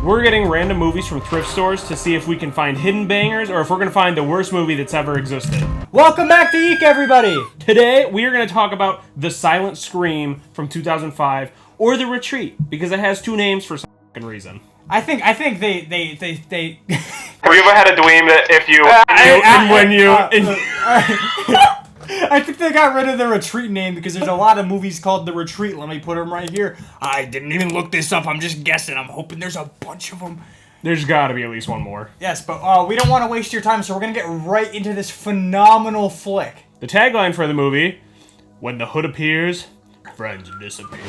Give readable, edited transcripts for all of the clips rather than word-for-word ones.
We're getting random movies from thrift stores to see if we can find hidden bangers or if we're going to find the worst movie that's ever existed. Welcome back to Eek, everybody! Today, we are going to talk about The Silent Scream from 2005 or The Retreat, because it has two names for some fucking reason. I think they Have you ever had a dweem that if you... I think they got rid of the Retreat name because there's a lot of movies called The Retreat. Let me put them right here. I didn't even look this up. I'm just guessing. I'm hoping there's a bunch of them. There's got to be at least one more. Yes, but we don't want to waste your time, so we're going to get right into this phenomenal flick. The tagline for the movie, when the hood appears, friends disappear.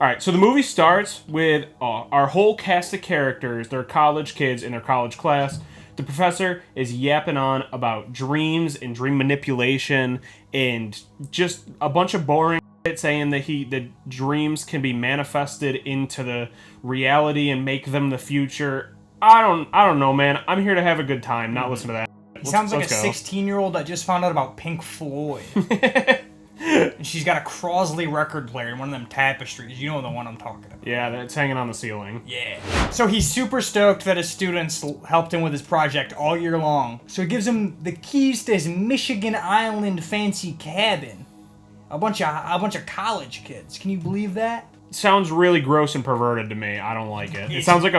Alright, so the movie starts with our whole cast of characters. They're college kids in their college class. The professor is yapping on about dreams and dream manipulation and just a bunch of boring shit, saying that the dreams can be manifested into the reality and make them the future. I don't know, man. I'm here to have a good time, not listen to that. He sounds like a 16-year-old that just found out about Pink Floyd. And she's got a Crosley record player in one of them tapestries. You know the one I'm talking about. Yeah, that's hanging on the ceiling. Yeah. So he's super stoked that his students helped him with his project all year long. So he gives him the keys to his Michigan Island fancy cabin. A bunch of college kids. Can you believe that? Sounds really gross and perverted to me. I don't like it. It sounds like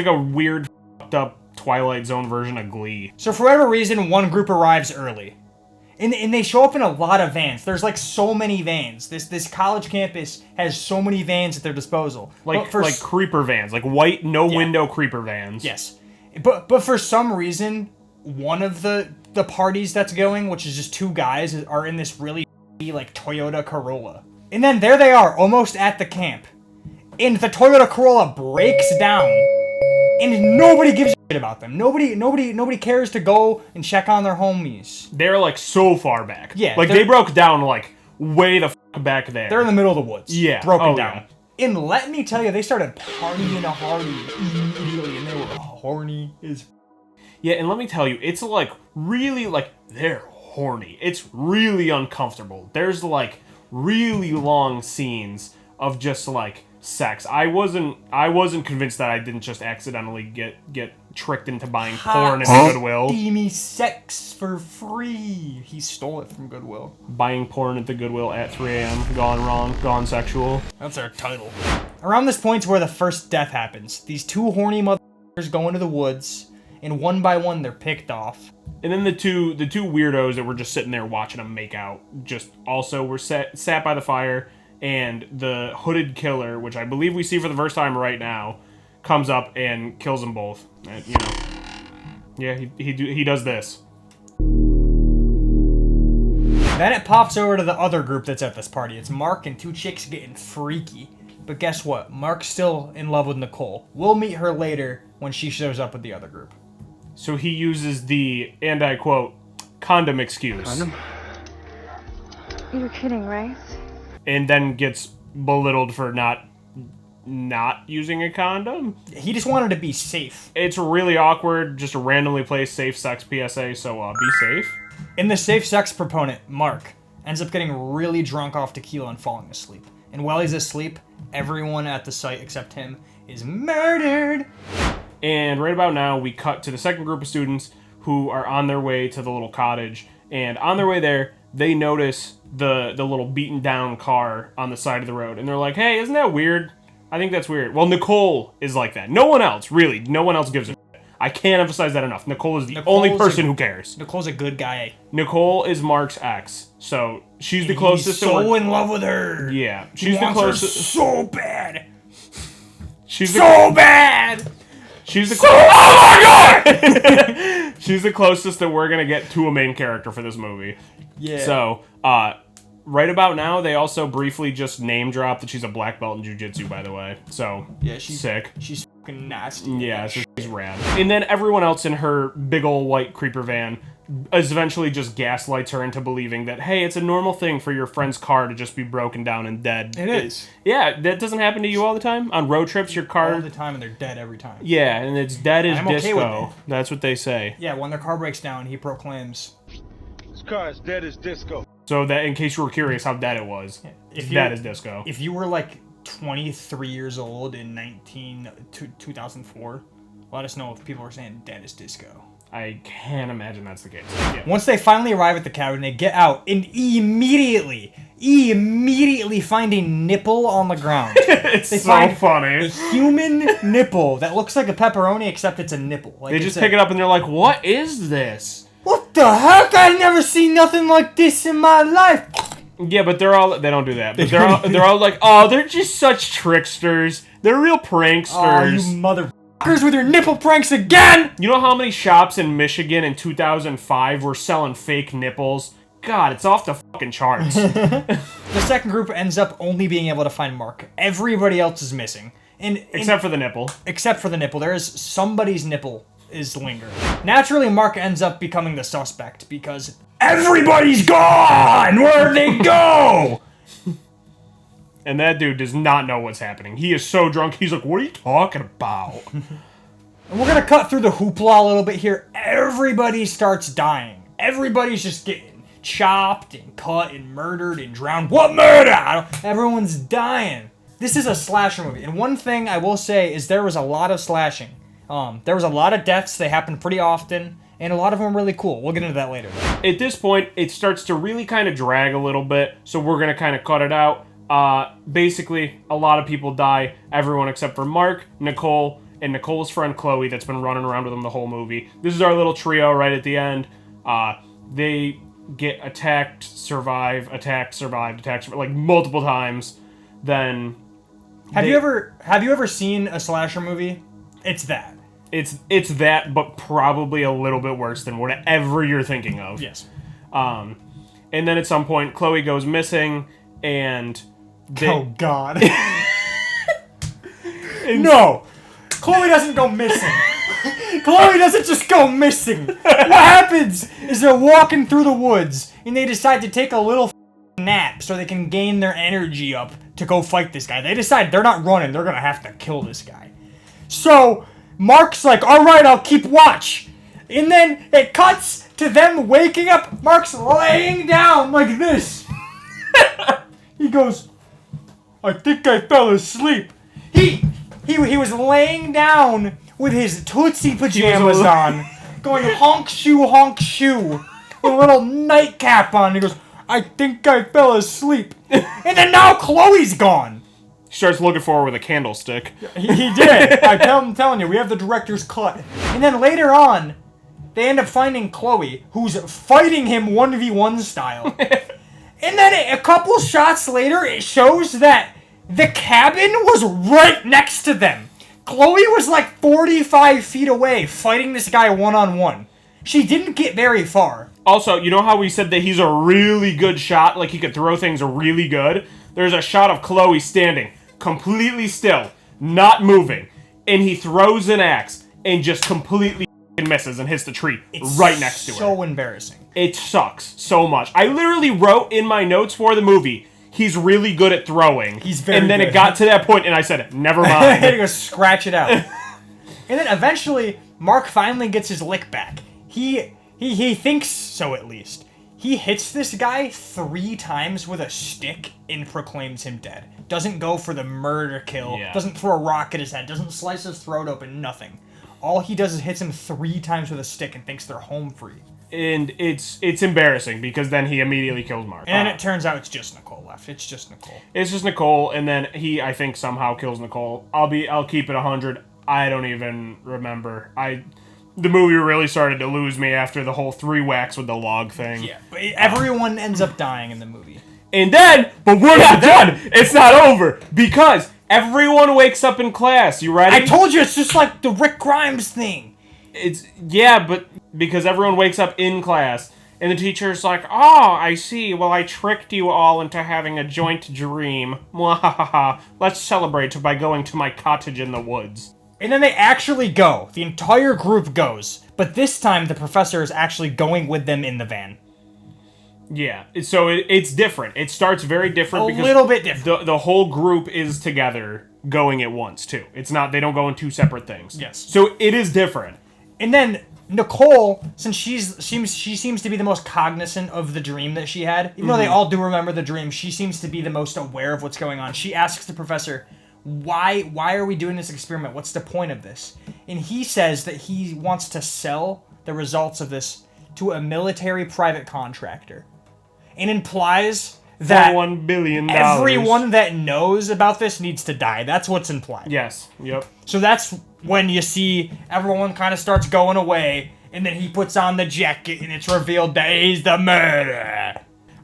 a weird, fucked up Twilight Zone version of Glee. So for whatever reason, one group arrives early. And they show up in a lot of vans. There's like so many vans. This college campus has so many vans at their disposal. Like creeper vans. Like white, no-window creeper vans. Yes. But for some reason, one of the parties that's going, which is just two guys, are in this really like Toyota Corolla. And then there they are, almost at the camp. And the Toyota Corolla breaks down. And nobody gives a shit about them. Nobody cares to go and check on their homies. They're like so far back. Yeah. Like they broke down like way the fuck back there. They're in the middle of the woods. Yeah. Broken down. Yeah. And let me tell you, they started partying hard immediately, and they were horny as Yeah, and let me tell you, it's like really like they're horny. It's really uncomfortable. There's like really long scenes of just like sex. I wasn't convinced that I didn't just accidentally get tricked into buying porn at Goodwill. Steamy sex for free. He stole it from Goodwill. Buying porn at the Goodwill at 3 a.m. Gone wrong. Gone sexual. That's our title. Around this point's where the first death happens. These two horny motherfuckers go into the woods, and one by one they're picked off. And then the two weirdos that were just sitting there watching them make out just also were sat by the fire. And the hooded killer, which I believe we see for the first time right now, comes up and kills them both. You know, yeah, he does this. Then it pops over to the other group that's at this party. It's Mark and two chicks getting freaky. But guess what? Mark's still in love with Nicole. We'll meet her later when she shows up with the other group. So he uses the, and I quote, condom excuse. Condom? You're kidding, right? And then gets belittled for not using a condom. He just wanted to be safe. It's really awkward, just a randomly placed safe sex PSA, so be safe. And the safe sex proponent, Mark, ends up getting really drunk off tequila and falling asleep. And while he's asleep, everyone at the site except him is murdered. And right about now, we cut to the second group of students who are on their way to the little cottage. And on their way there, they notice the little beaten down car on the side of the road. And they're like, hey, isn't that weird? I think that's weird. Well, Nicole is like that. No one else, really. No one else gives a shit. I can't emphasize that enough. Nicole is the only person who cares. Nicole's a good guy. Nicole is Mark's ex. So she's the closest to her. He's so in love with her. Yeah. She's the closest. Her so bad. She's bad. She's the oh my god! She's the closest that we're going to get to a main character for this movie. Yeah. So, right about now, they also briefly just name drop that she's a black belt in jiu-jitsu, by the way. So, yeah, she's sick. She's fucking nasty. Yeah, so she's rad. And then everyone else in her big ol' white creeper van eventually just gaslights her into believing that, hey, it's a normal thing for your friend's car to just be broken down and dead. It is. Yeah, that doesn't happen to you all the time? On road trips, your car... All the time, and they're dead every time. Yeah, and it's dead as disco. Okay with it. That's what they say. Yeah, when their car breaks down, he proclaims... This car is dead as disco. So that, in case you were curious how dead it was, it's dead as disco. If you were, like, 23 years old in 2004. Let us know if people are saying dead as disco. I can't imagine that's the case. Yeah. Once they finally arrive at the cabin, they get out and immediately find a nipple on the ground. It's They so find a funny. human nipple that looks like a pepperoni, except it's a nipple. Like, They just pick it up and they're like, what is this? What the heck? I never seen nothing like this in my life. Yeah, but they don't do that. But they're all like, oh, they're just such tricksters. They're real Oh, pranksters. you motherfuckers with your nipple pranks again! You know how many shops in Michigan in 2005 were selling fake nipples? God, it's off the fucking charts. The second group ends up only being able to find Mark. Everybody else is missing. Except for the nipple. Except for the nipple. There is somebody's nipple is lingering. Naturally, Mark ends up becoming the suspect because everybody's gone! Where'd they go? And that dude does not know what's happening. He is so drunk, he's like, what are you talking about? And we're gonna cut through the hoopla a little bit here. Everybody starts dying. Everybody's just getting chopped and cut and murdered and drowned. What murder? Everyone's dying. This is a slasher movie. And one thing I will say is there was a lot of slashing. There was a lot of deaths. They happened pretty often. And a lot of them were really cool. We'll get into that later. At this point, it starts to really kind of drag a little bit, so we're going to kind of cut it out. Basically, a lot of people die. Everyone except for Mark, Nicole, and Nicole's friend Chloe that's been running around with them the whole movie. This is our little trio right at the end. They get attacked, survive, attacked, survived, like multiple times. Then Have you ever seen a slasher movie? It's that. It's that, but probably a little bit worse than whatever you're thinking of. Yes. And then at some point, Chloe goes missing, and Oh God. No, Chloe doesn't go missing. Chloe doesn't just go missing. What happens is they're walking through the woods and they decide to take a little nap so they can gain their energy up to go fight this guy. They decide they're not running, they're gonna have to kill this guy. So Mark's like, all right, I'll keep watch. And then it cuts to them waking up. Mark's laying down like this. He goes, I think I fell asleep. He was laying down with his Tootsie pajamas on, going honk shoe, with a little nightcap on. He goes, I think I fell asleep. And then now Chloe's gone. He starts looking for her with a candlestick. He did. I'm telling you, we have the director's cut. And then later on, they end up finding Chloe, who's fighting him 1v1 style. And then a couple shots later, it shows that the cabin was right next to them. Chloe was like 45 feet away, fighting this guy one-on-one. She didn't get very far. Also, you know how we said that he's a really good shot? Like, he could throw things really good? There's a shot of Chloe standing completely still, not moving, and he throws an axe and just completely misses and hits the tree right next to her. So embarrassing. It sucks so much. I literally wrote in my notes for the movie, he's really good at throwing. He's very And then good. It got to that point, and I said, never I had to mind. go scratch it out. And then eventually, Mark finally gets his lick back. He thinks so, at least. He hits this guy 3 times with a stick and proclaims him dead. Doesn't go for the murder kill. Yeah. Doesn't throw a rock at his head. Doesn't slice his throat open. Nothing. All he does is hits him 3 times with a stick and thinks they're home free. And it's embarrassing, because then he immediately kills Mark. And then it turns out it's just Nicole left. It's just Nicole. It's just Nicole, and then he, I think, somehow kills Nicole. I'll keep it 100. I don't even remember. The movie really started to lose me after the whole 3 whacks with the log thing. Yeah, but everyone ends up dying in the movie. And then, but we're not done. It's not over, because everyone wakes up in class. You ready? I told you, it's just like the Rick Grimes thing. But because everyone wakes up in class, and the teacher's like, oh, I see. Well, I tricked you all into having a joint dream. Mwahaha. Let's celebrate by going to my cottage in the woods. And then they actually go. The entire group goes. But this time, the professor is actually going with them in the van. Yeah, so it's different. It starts very different because little bit different. The whole group is together going at once too. It's not, they don't go in 2 separate things. Yes. So it is different. And then Nicole, since she seems to be the most cognizant of the dream that she had, even though they all do remember the dream, she seems to be the most aware of what's going on. She asks the professor, why are we doing this experiment? What's the point of this? And he says that he wants to sell the results of this to a military private contractor. And implies that $1 billion. everyone that knows about this needs to die. That's what's implied. Yes. Yep. So that's when you see everyone kind of starts going away, and then he puts on the jacket, and it's revealed that he's the murderer.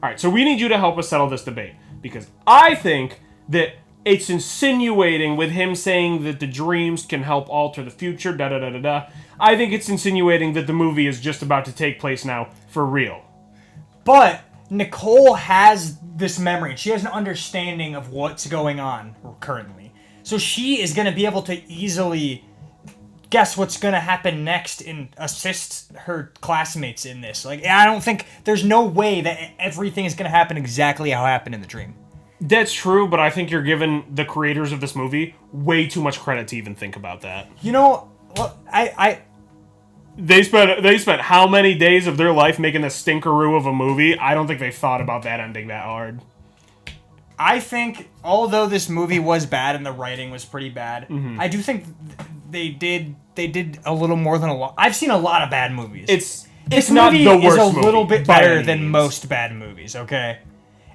All right. So we need you to help us settle this debate, because I think that it's insinuating with him saying that the dreams can help alter the future. Da da da da da. I think it's insinuating that the movie is just about to take place now for real. But Nicole has this memory. She has an understanding of what's going on currently. So she is going to be able to easily guess what's going to happen next and assist her classmates in this. Like, I don't think there's no way that everything is going to happen exactly how it happened in the dream. That's true, but I think you're giving the creators of this movie way too much credit to even think about that. You know, They spent how many days of their life making a stinkeroo of a movie? I don't think they thought about that ending that hard. I think, although this movie was bad and the writing was pretty bad, I do think they did a little more than a lot. I've seen a lot of bad movies. It's not the worst is a movie, little bit by better any than means. most bad movies, okay?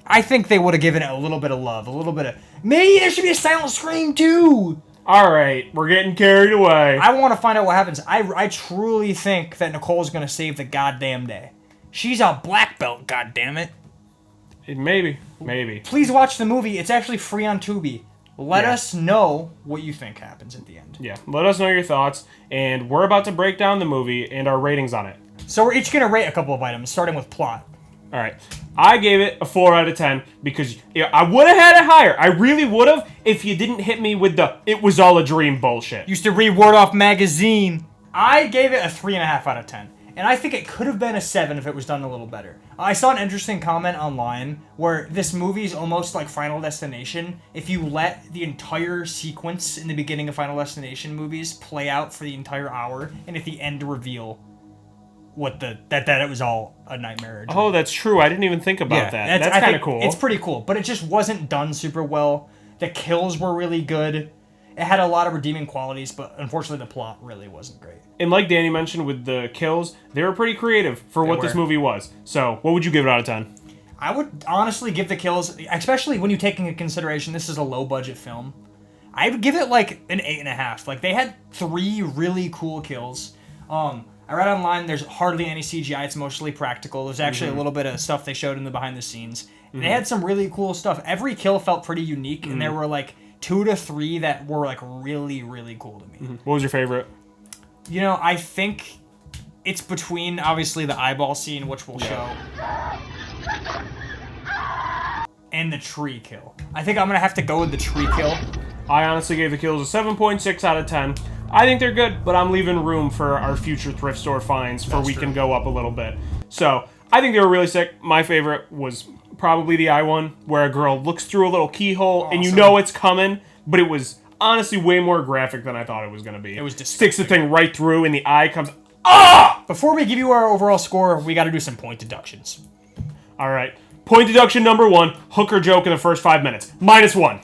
I think they would have given it a little bit of love, a little bit of... Maybe there should be a Silent Scream too! Alright, we're getting carried away. I want to find out what happens. I truly think that Nicole's going to save the goddamn day. She's a black belt, goddammit. Maybe. Please watch the movie. It's actually free on Tubi. Let Yeah. us know what you think happens at the end. Yeah, let us know your thoughts, and we're about to break down the movie and our ratings on it. So we're each going to rate a couple of items, starting with plot. Alright, I gave it a 4 out of 10 because I would have had it higher. I really would have if you didn't hit me with the "it was all a dream" bullshit. Used to read Word Off magazine. I gave it a 3.5 out of 10. And I think it could have been a 7 if it was done a little better. I saw an interesting comment online where this movie is almost like Final Destination. If you let the entire sequence in the beginning of Final Destination movies play out for the entire hour, and at the end reveal that it was all a nightmare. Oh, that's true. I didn't even think about that. That's kind of cool. It's pretty cool, but it just wasn't done super well. The kills were really good. It had a lot of redeeming qualities, but unfortunately the plot really wasn't great. And like Danny mentioned with the kills, they were pretty creative for what this were. movie was. So, what would you give it out of 10? I would honestly give the kills, especially when you take into consideration this is a low-budget film, I would give it like an 8.5. Like, they had 3 really cool kills. I read online there's hardly any CGI, it's mostly practical. There's actually a little bit of stuff they showed in the behind the scenes. They had some really cool stuff. Every kill felt pretty unique, and there were like 2 to 3 that were like really, really cool to me. What was your favorite? You know, I think it's between, obviously, the eyeball scene, which we'll show, and the tree kill. I think I'm going to have to go with the tree kill. I honestly gave the kills a 7.6 out of 10. I think they're good, but I'm leaving room for our future thrift store finds for we can go up a little bit. So, I think they were really sick. My favorite was probably the eye one, where a girl looks through a little keyhole and you know it's coming, but it was honestly way more graphic than I thought it was going to be. It was Sticks the thing right through and the eye comes... Before we give you our overall score, we got to do some point deductions. All right. Point deduction number 1, hooker joke in the first 5 minutes. -1.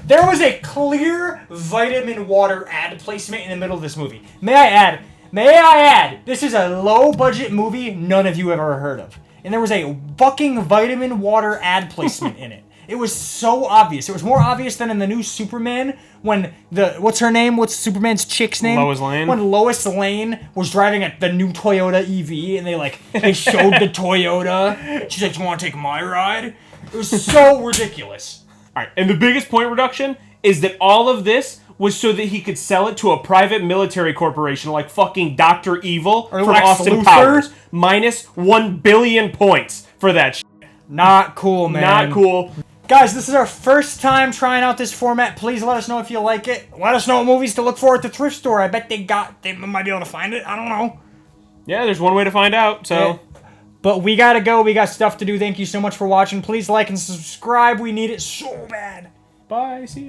There was a clear vitamin water ad placement in the middle of this movie. May I add, this is a low-budget movie none of you have ever heard of. And there was a fucking vitamin water ad placement in it. It was so obvious. It was more obvious than in the new Superman when what's her name? What's Superman's chick's name? Lois Lane. When Lois Lane was driving the new Toyota EV and they showed the Toyota. She's like, "You want to take my ride?" It was so ridiculous. All right, and the biggest point reduction is that all of this was so that he could sell it to a private military corporation like fucking Dr. Evil Or from Lex Austin Luthor. Powers. -1 billion points for that shit. Not cool, man. Not cool. Guys, this is our first time trying out this format. Please let us know if you like it. Let us know what movies to look for at the thrift store. I bet they might be able to find it. I don't know. Yeah, there's one way to find out, so... But we gotta go. We got stuff to do. Thank you so much for watching. Please like and subscribe. We need it so bad. Bye, see ya.